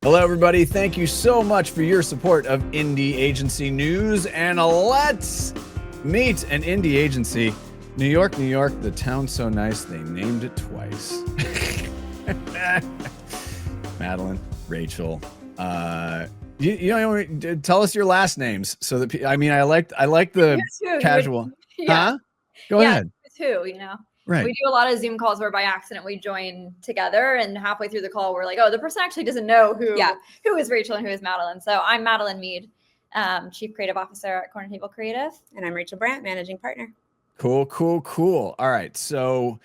Hello, everybody. Thank you so much for your support of Indie Agency News. And let's meet an indie agency. New York, New York, the town so nice they named it twice. Madeline, Rachel, you know, tell us your last names so that I like the casual. Yeah. Huh? Go ahead. Too, you know. Right. We do a lot of Zoom calls where by accident we join together, and halfway through the call we're like, oh, the person actually doesn't know who is Rachel and who is Madeline. So I'm Madeline Meade, Chief Creative Officer at Corner Table Creative. And I'm Rachel Brandt, Managing Partner. Cool. All right. So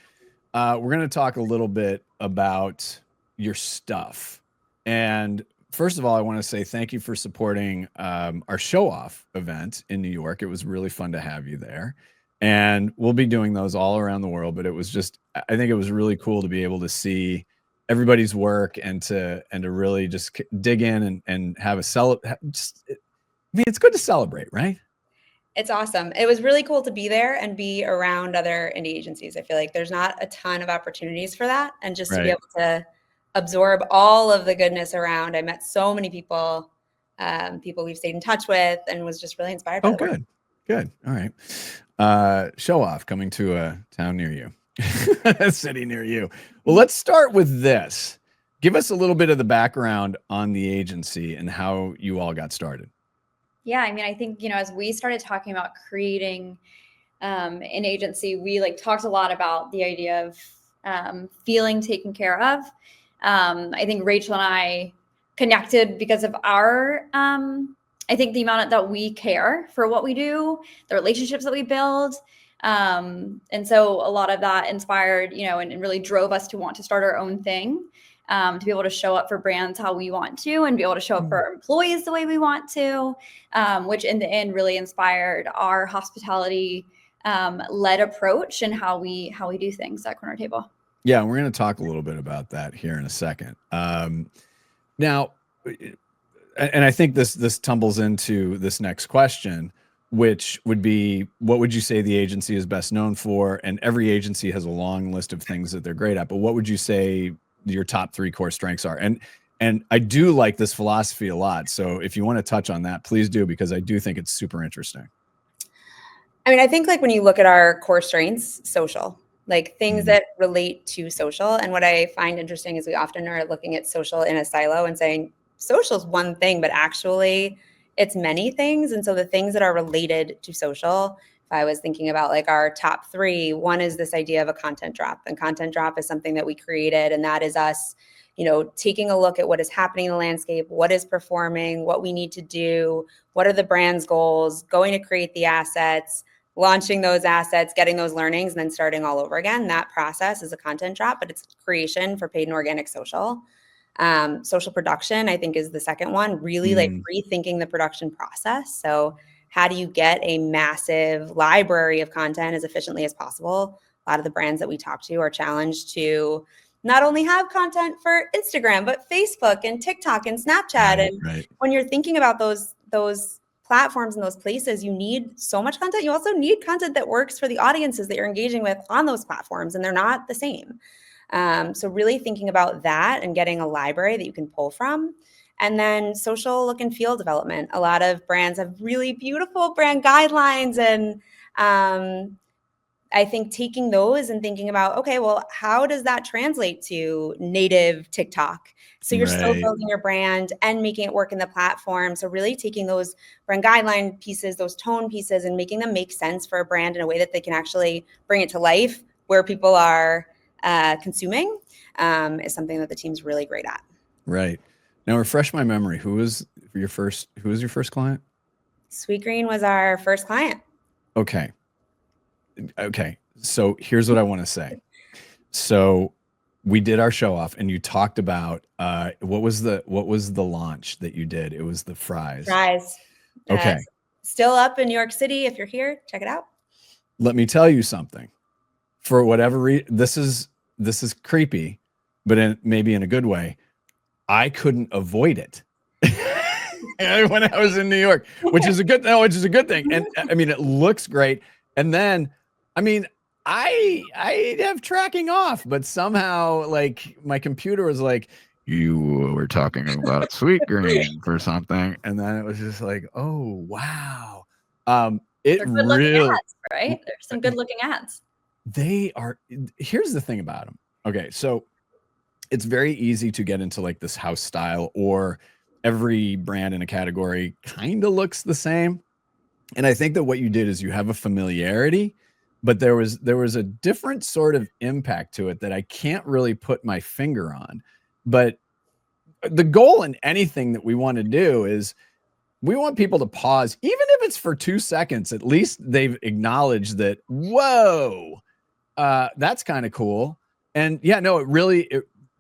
we're going to talk a little bit about your stuff. And first of all, I want to say thank you for supporting our show-off event in New York. It was really fun to have you there. And we'll be doing those all around the world. But it was just, I think it was really cool to be able to see everybody's work and to really just dig in and have a it's good to celebrate, right? It's awesome. It was really cool to be there and be around other indie agencies. I feel like there's not a ton of opportunities for that. And just to be able to absorb all of the goodness around. I met so many people we've stayed in touch with, and was just really inspired by the work. Good. All right. Show off coming to a town near you, a city near you. Well, let's start with this. Give us a little bit of the background on the agency and how you all got started. Yeah, I mean, I think, as we started talking about creating an agency, we talked a lot about the idea of feeling taken care of. I think Rachel and I connected because of our, I think the amount that we care for what we do, the relationships that we build. And so a lot of that inspired, and really drove us to want to start our own thing. To be able to show up for brands how we want to, and be able to show up for our employees the way we want to, which in the end really inspired our hospitality led approach and how we do things at Corner Table. Yeah, we're going to talk a little bit about that here in a second. Now, and I think this tumbles into this next question, which would be, what would you say the agency is best known for? And every agency has a long list of things that they're great at, but what would you say your top 3 core strengths are? And I do like this philosophy a lot. So if you want to touch on that, please do, because I do think it's super interesting. I mean, I think when you look at our core strengths, social, things that relate to social. And what I find interesting is we often are looking at social in a silo and saying social is one thing, but actually it's many things. And so the things that are related to social, if I was thinking about our top 3, one is this idea of a content drop. And content drop is something that we created. And that is us, taking a look at what is happening in the landscape, what is performing, what we need to do, what are the brand's goals, going to create the assets, launching those assets, getting those learnings, and then starting all over again. That process is a content drop, but it's creation for paid and organic social. Social production, I think, is the second one, really rethinking the production process. So how do you get a massive library of content as efficiently as possible? A lot of the brands that we talk to are challenged to not only have content for Instagram, but Facebook and TikTok and Snapchat. When you're thinking about those platforms and those places, you need so much content. You also need content that works for the audiences that you're engaging with on those platforms, and they're not the same. So really thinking about that and getting a library that you can pull from. And then social look and feel development. A lot of brands have really beautiful brand guidelines. And I think taking those and thinking about, okay, well, how does that translate to native TikTok? So you're still building your brand and making it work in the platform. So really taking those brand guideline pieces, those tone pieces, and making them make sense for a brand in a way that they can actually bring it to life where people are consuming is something that the team's really great at. Right. Now, refresh my memory. Who was your first client? Sweetgreen was our first client. Okay. So here's what I want to say. So we did our show off, and you talked about what was the launch that you did? It was the fries. Okay. Still up in New York City. If you're here, check it out. Let me tell you something. For whatever reason, this is creepy, but maybe in a good way. I couldn't avoid it when I was in New York, which is a good thing. And I mean, it looks great. And then, I mean, I have tracking off, but somehow my computer was like, you were talking about Sweetgreen for something. And then it was just like, oh, wow. It They're good looking really, ads, right? There's some good looking ads. they are. Here's the thing about them. Okay. So it's very easy to get into like this house style, or every brand in a category kind of looks the same. And I think that what you did is you have a familiarity, but there was a different sort of impact to it that I can't really put my finger on. But the goal in anything that we want to do is we want people to pause, even if it's for 2 seconds. At least they've acknowledged that, whoa, that's kind of cool. And yeah, no, it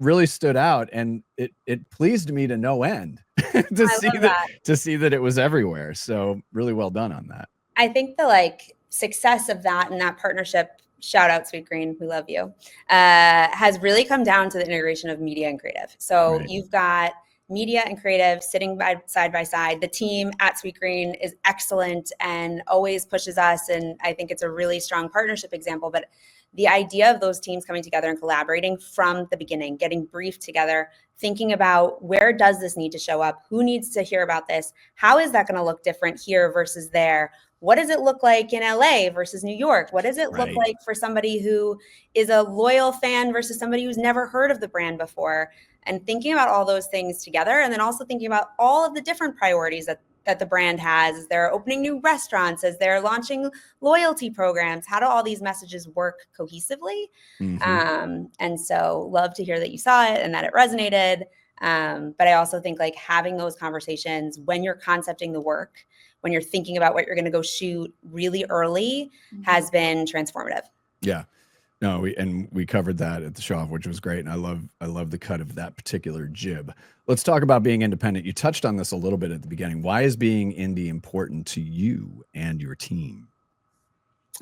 really stood out, and it pleased me to no end to see that it was everywhere. So really well done on that. I think the like success of that and that partnership, shout out Sweetgreen, we love you, has really come down to the integration of media and creative. So Right. you've got media and creative sitting side by side. The team at Sweetgreen is excellent and always pushes us. And I think it's a really strong partnership example. But the idea of those teams coming together and collaborating from the beginning, getting briefed together, thinking about where does this need to show up? Who needs to hear about this? How is that going to look different here versus there? What does it look like in LA versus New York? What does it look like for somebody who is a loyal fan versus somebody who's never heard of the brand before? And thinking about all those things together, and then also thinking about all of the different priorities that the brand has as they're opening new restaurants, as they're launching loyalty programs. How do all these messages work cohesively? And so love to hear that you saw it and that it resonated. But I also think like having those conversations when you're concepting the work, when you're thinking about what you're going to go shoot really early, has been transformative. Yeah. No, we covered that at the show off, which was great. And I love the cut of that particular jib. Let's talk about being independent. You touched on this a little bit at the beginning. Why is being indie important to you and your team?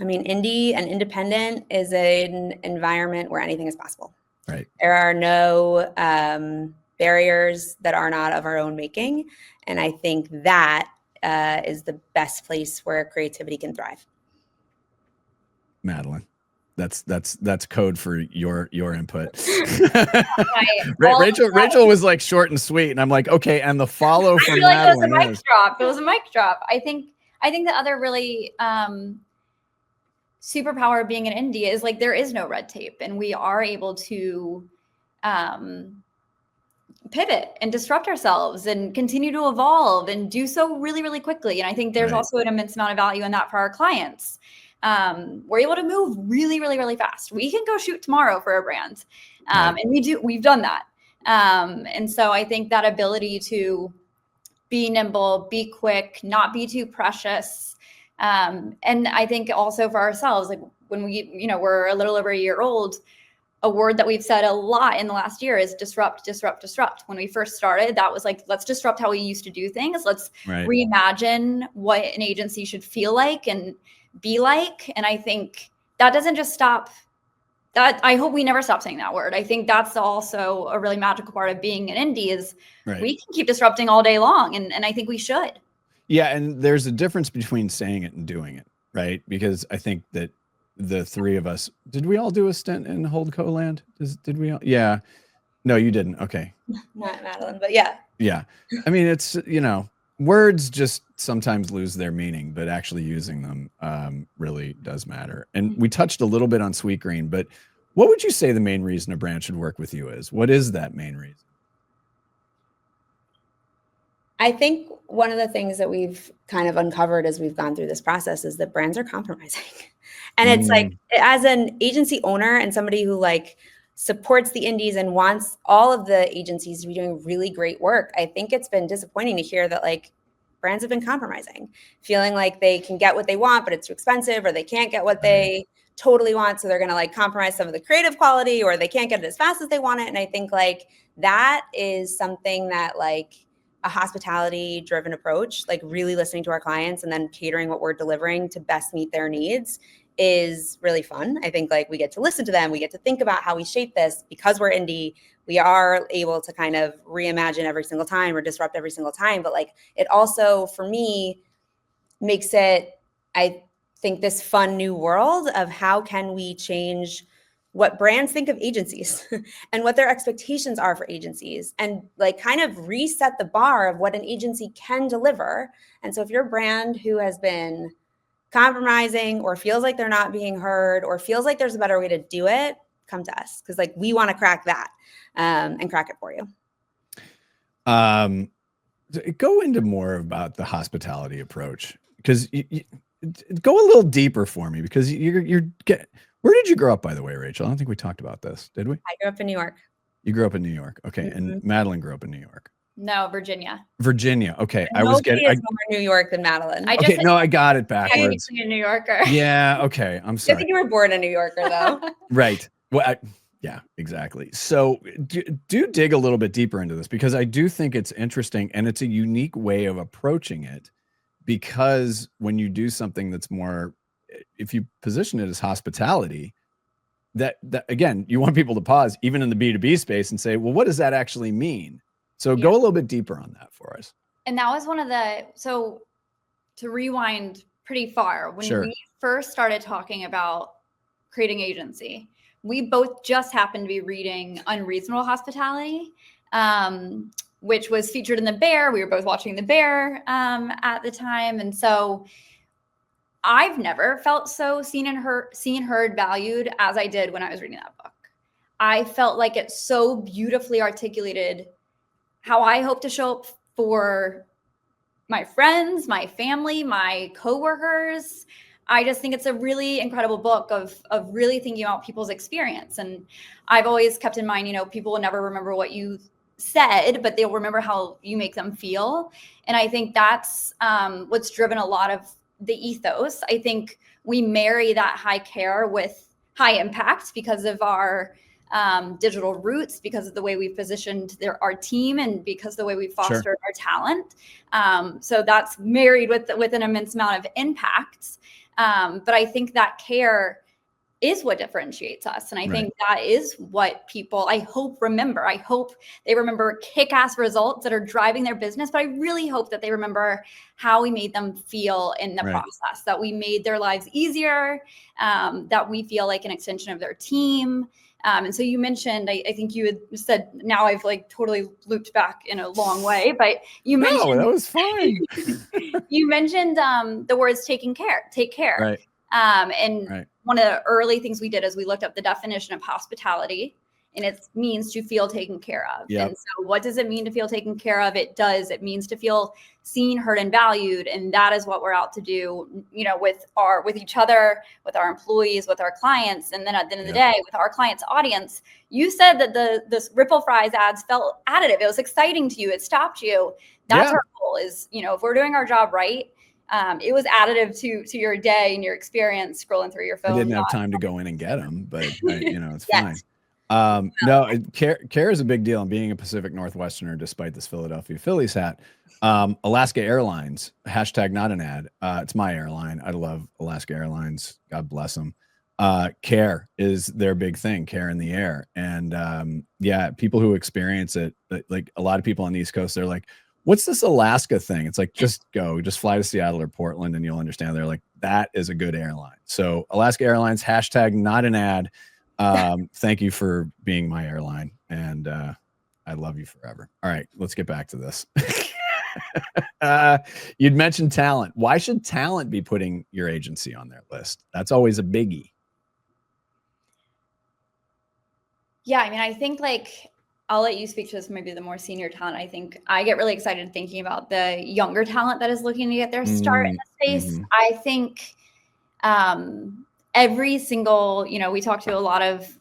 I mean, indie and independent is an environment where anything is possible. Right. There are no barriers that are not of our own making. And I think that is the best place where creativity can thrive. Madeline, that's code for your input. Right. Rachel was like short and sweet, and I'm like, okay. And the follow from Madeline, Madeline is drop. It was a mic drop. I think the other really superpower of being an indie is like there is no red tape, and we are able to pivot and disrupt ourselves and continue to evolve and do so really, really quickly. And I think there's also an immense amount of value in that for our clients. We're able to move really, really, really fast. We can go shoot tomorrow for a brand. And we've done that. And so I think that ability to be nimble, be quick, not be too precious. And I think also for ourselves, like when we're a little over a year old, a word that we've said a lot in the last year is disrupt, disrupt, disrupt. When we first started, that was like, let's disrupt how we used to do things. Let's reimagine what an agency should feel like and be like. And I think that doesn't just stop that. I hope we never stop saying that word. I think that's also a really magical part of being an indie is we can keep disrupting all day long. And I think we should. Yeah. And there's a difference between saying it and doing it. Right. Because I think that the three of us, did we all do a stint in Holdco land? Did we all? Yeah. No, you didn't. Okay. Not Madeline, but yeah. Yeah. I mean, it's, words just sometimes lose their meaning, but actually using them really does matter. And we touched a little bit on Sweetgreen, but what would you say the main reason a brand should work with you is? What is that main reason? I think one of the things that we've kind of uncovered as we've gone through this process is that brands are compromising. And it's like, as an agency owner and somebody who like supports the indies and wants all of the agencies to be doing really great work, I think it's been disappointing to hear that like brands have been compromising, feeling like they can get what they want, but it's too expensive, or they can't get what they totally want. So they're going to like compromise some of the creative quality, or they can't get it as fast as they want it. And I think like that is something that like a hospitality driven approach, like really listening to our clients and then catering what we're delivering to best meet their needs, is really fun. I think like we get to listen to them. We get to think about how we shape this. Because we're indie, we are able to kind of reimagine every single time or disrupt every single time. But like it also, for me, makes it, I think, this fun new world of how can we change what brands think of agencies and what their expectations are for agencies, and like kind of reset the bar of what an agency can deliver. And so if you're a brand who has been compromising or feels like they're not being heard or feels like there's a better way to do it, come to us, because like we want to crack that and crack it for you. Go into more about the hospitality approach, because go a little deeper for me, because where did you grow up, by the way, Rachel? I don't think we talked about this, did we? I grew up in New York. You grew up in New York. Okay. Mm-hmm. And Madeline grew up in New York. No, Virginia. Virginia. Okay. Nobody is more New York than Madeline. I got it backwards. I'm a New Yorker. Yeah. Okay. I'm sorry. I think you were born a New Yorker, though. Right. Well, yeah, exactly. So do dig a little bit deeper into this, because I do think it's interesting, and it's a unique way of approaching it, because when you do something that's more, if you position it as hospitality, that again, you want people to pause even in the B2B space and say, well, what does that actually mean? So go a little bit deeper on that for us. And that was so to rewind pretty far, when we first started talking about creating agency, we both just happened to be reading Unreasonable Hospitality, which was featured in The Bear. We were both watching The Bear at the time. And so I've never felt so seen, heard, valued as I did when I was reading that book. I felt like it so beautifully articulated how I hope to show up for my friends, my family, my coworkers. I just think it's a really incredible book of really thinking about people's experience. And I've always kept in mind, people will never remember what you said, but they'll remember how you make them feel. And I think that's what's driven a lot of the ethos. I think we marry that high care with high impact because of our digital roots, because of the way we've positioned our team, and because of the way we fostered our talent. So that's married with an immense amount of impact. But I think that care is what differentiates us. And I think that is what people, I hope, remember. I hope they remember kick-ass results that are driving their business, but I really hope that they remember how we made them feel in the process, that we made their lives easier, that we feel like an extension of their team. And so you mentioned, I think you had said, now I've like totally looped back in a long way, but you mentioned— No, that was fine. You mentioned the words take care. Right. And one of the early things we did is we looked up the definition of hospitality, and it means to feel taken care of. Yep. And so what does it mean to feel taken care of? It means to feel seen, heard, and valued. And that is what we're out to do, with each other, with our employees, with our clients. And then at the end of the day, with our clients' audience. You said that the Ripple Fries ads felt additive. It was exciting to you. It stopped you. That's our goal is, if we're doing our job right, it was additive to your day and your experience scrolling through your phone. I didn't have time to go in and get them, but it's fine. No, care is a big deal. And being a Pacific Northwesterner, despite this Philadelphia Phillies hat, Alaska Airlines, hashtag not an ad. It's my airline. I love Alaska Airlines. God bless them. Care is their big thing, care in the air. And people who experience it, like a lot of people on the East Coast, they're like, what's this Alaska thing? It's like, just fly to Seattle or Portland and you'll understand. They're like, that is a good airline. So Alaska Airlines, hashtag not an ad. Thank you for being my airline. And I love you forever. All right, let's get back to this. You'd mentioned talent. Why should talent be putting your agency on their list? That's always a biggie. Yeah, I think I'll let you speak to this, maybe the more senior talent. I think I get really excited thinking about the younger talent that is looking to get their start in the space. Mm-hmm. I think every single, we talk to a lot of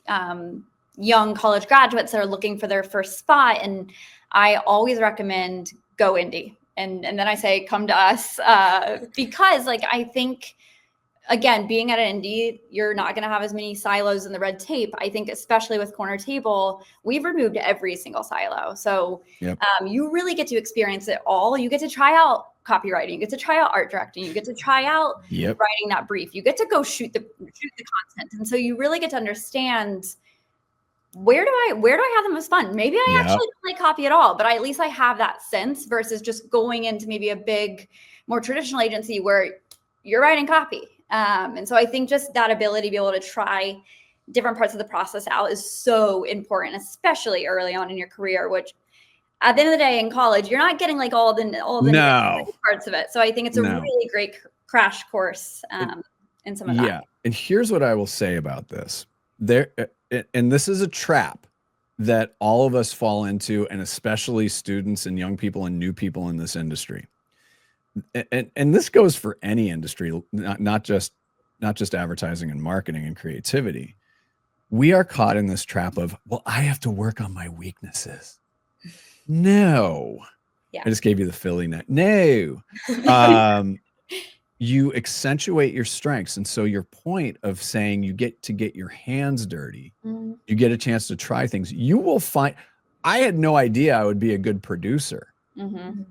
young college graduates that are looking for their first spot. And I always recommend go indie. And then I say, come to us because I think, again, being at an indie, you're not going to have as many silos in the red tape. I think, especially with Corner Table, we've removed every single silo. So you really get to experience it all. You get to try out copywriting. You get to try out art directing. You get to try out writing that brief. You get to go shoot the content. And so you really get to understand, where do I have the most fun? Maybe I actually don't like copy at all, but at least I have that sense versus just going into maybe a big, more traditional agency where you're writing copy. And so I think just that ability to be able to try different parts of the process out is so important, especially early on in your career, which at the end of the day in college, you're not getting like all the No. parts of it. So I think it's a No. really great crash course in some of that. Yeah. And here's what I will say about this. And this is a trap that all of us fall into, and especially students and young people and new people in this industry. And this goes for any industry, not just advertising and marketing and creativity. We are caught in this trap of, well, I have to work on my weaknesses. No. Yeah. I just gave you the Philly net. No. You accentuate your strengths. And so your point of saying you get to get your hands dirty, you get a chance to try things, you will find. I had no idea I would be a good producer.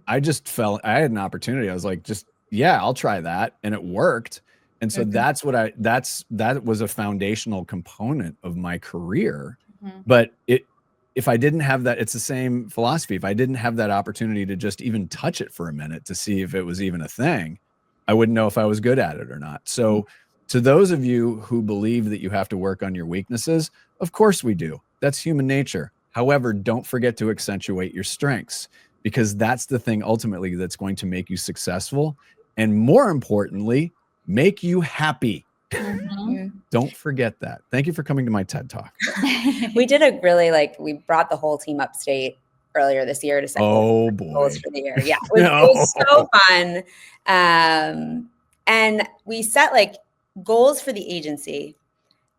I just felt I had an opportunity. I was like, I'll try that. And it worked. And so that was a foundational component of my career. But if I didn't have that, it's the same philosophy. If I didn't have that opportunity to just even touch it for a minute to see if it was even a thing, I wouldn't know if I was good at it or not. So to those of you who believe that you have to work on your weaknesses, of course we do. That's human nature. However, don't forget to accentuate your strengths, because that's the thing ultimately that's going to make you successful. And more importantly, make you happy. Don't forget that. Thank you for coming to my TED Talk. We did we brought the whole team upstate earlier this year to set goals for the year. Yeah, it was so fun. And we set goals for the agency.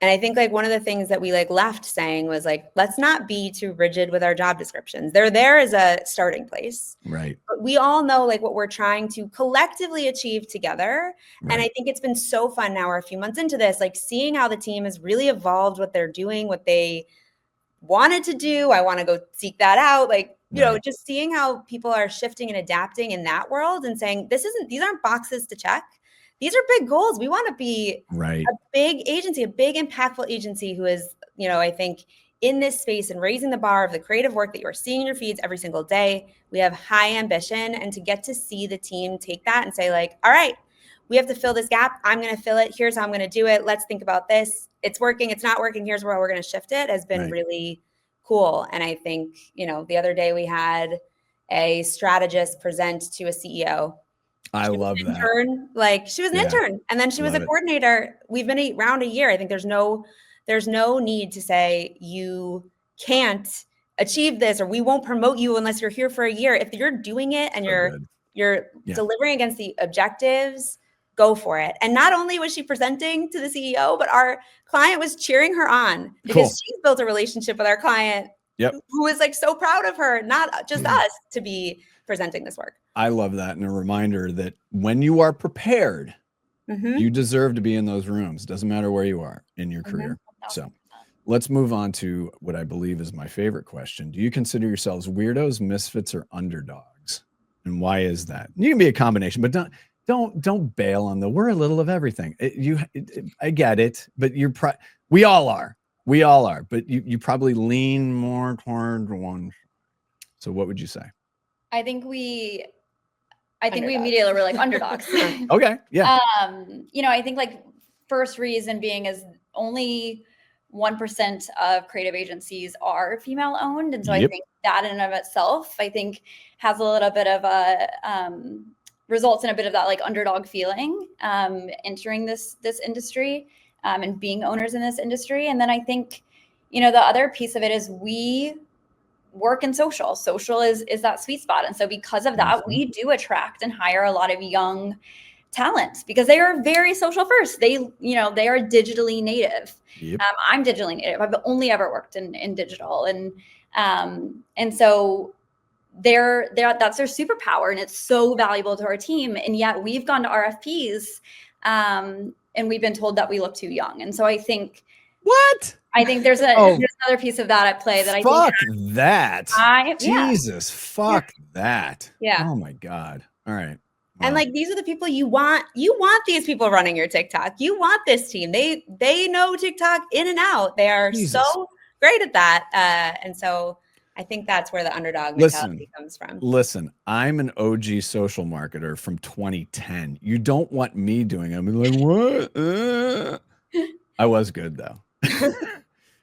And I think one of the things that we left saying was let's not be too rigid with our job descriptions. They're there as a starting place. Right. But we all know what we're trying to collectively achieve together. Right. And I think it's been so fun now, we're a few months into this, seeing how the team has really evolved, what they're doing, what they wanted to do. I want to go seek that out. Just seeing how people are shifting and adapting in that world and saying, these aren't boxes to check. These are big goals. We want to be a big agency, a big impactful agency who is, I think in this space and raising the bar of the creative work that you're seeing in your feeds every single day. We have high ambition, and to get to see the team take that and say all right, we have to fill this gap. I'm going to fill it. Here's how I'm going to do it. Let's think about this. It's working. It's not working. Here's where we're going to shift it, has been really cool. And I think, the other day we had a strategist present to a CEO. I love that. She was an intern, and then she was a coordinator. We've been around a year. I think there's no need to say you can't achieve this or we won't promote you unless you're here for a year. If you're doing it and you're delivering against the objectives, go for it. And not only was she presenting to the CEO, but our client was cheering her on because she's built a relationship with our client who is so proud of her, not just us, to be presenting this work. I love that. And a reminder that when you are prepared, you deserve to be in those rooms. Doesn't matter where you are in your career. So let's move on to what I believe is my favorite question. Do you consider yourselves weirdos, misfits, or underdogs? And why is that? You can be a combination, but don't bail on we're a little of everything. I get it, but we all are, but you probably lean more toward one. So what would you say? I think we immediately were underdogs. Okay. Yeah. I think first reason being is only 1% of creative agencies are female owned. And so I think that in and of itself, has a little bit of a, results in a bit of that underdog feeling, entering this industry, and being owners in this industry. And then I think, the other piece of it is we work in social. Social is that sweet spot. And so because of that, we do attract and hire a lot of young talent because they are very social first. They are digitally native. I'm digitally native. I've only ever worked in digital. And so that's their superpower, and it's so valuable to our team. And yet we've gone to RFPs, and we've been told that we look too young. And so I think there's another piece of that at play that fuck that. Yeah. Oh my God. All right. Wow. And these are the people you want these people running your TikTok. You want this team. They know TikTok in and out. They are so great at that. And so I think that's where the underdog mentality comes from. Listen, I'm an OG social marketer from 2010. You don't want me doing it. I'm what? I was good though.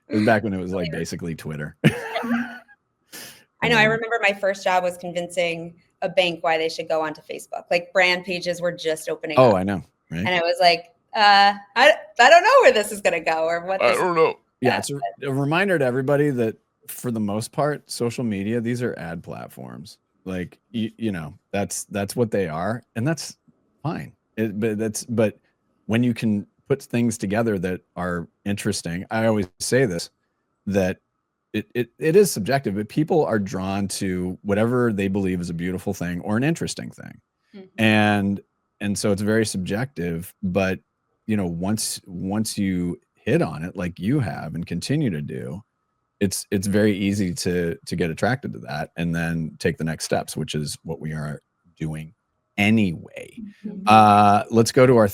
It was back when it was like basically Twitter. I know. I remember my first job was convincing a bank why they should go onto Facebook. Like brand pages were just opening up. Oh, I know. Right. And I was like, I don't know where this is going to go or what. I don't know. Yeah, it's a reminder to everybody that for the most part, social media, these are ad platforms. Like you know, that's what they are, and that's fine. But when you can put things together that are interesting, I always say this, that it is subjective, but people are drawn to whatever they believe is a beautiful thing or an interesting thing. And so it's very subjective, but you know, once you hit on it like you have and continue to do, it's very easy to get attracted to that and then take the next steps, which is what we are doing anyway. Let's go to our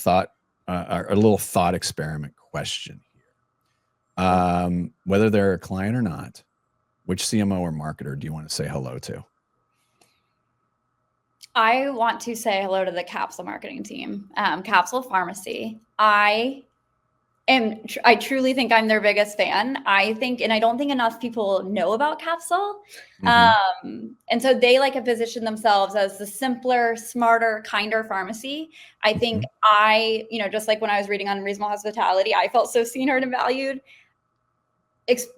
our little thought experiment question here. Whether they're a client or not, which CMO or marketer do you want to say hello to? I want to say hello to the Capsule marketing team, Capsule Pharmacy. I truly think I'm their biggest fan. I think, and I don't think enough people know about Capsule. And so they like have positioned themselves as the simpler, smarter, kinder pharmacy. I think you know, just like when I was reading Unreasonable Hospitality, I felt so seen, heard, and valued.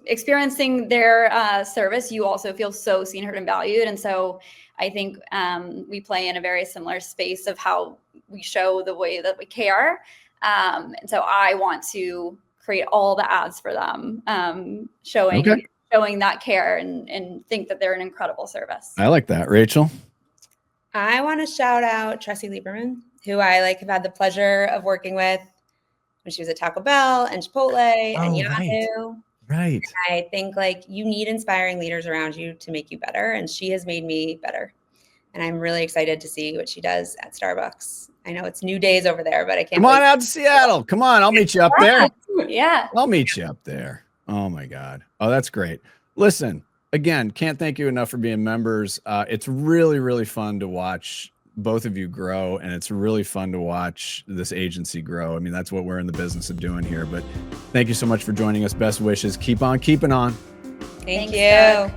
Experiencing their service, you also feel so seen, heard, and valued. And so I think we play in a very similar space of how we show the way that we care. And so I want to create all the ads for them, showing that care and think that they're an incredible service. I like that. Rachel? I want to shout out Tressie Lieberman, who I have had the pleasure of working with when she was at Taco Bell and Chipotle and Yahoo. Right. I think you need inspiring leaders around you to make you better. And she has made me better. And I'm really excited to see what she does at Starbucks. I know it's new days over there, but I can't. Come on out to Seattle. Come on. I'll meet you up there. Yeah. I'll meet you up there. Oh my God. Oh, that's great. Listen, again, can't thank you enough for being members. It's really, really fun to watch both of you grow, and it's really fun to watch this agency grow. I mean, that's what we're in the business of doing here. But thank you so much for joining us. Best wishes. Keep on keeping on. Thank you.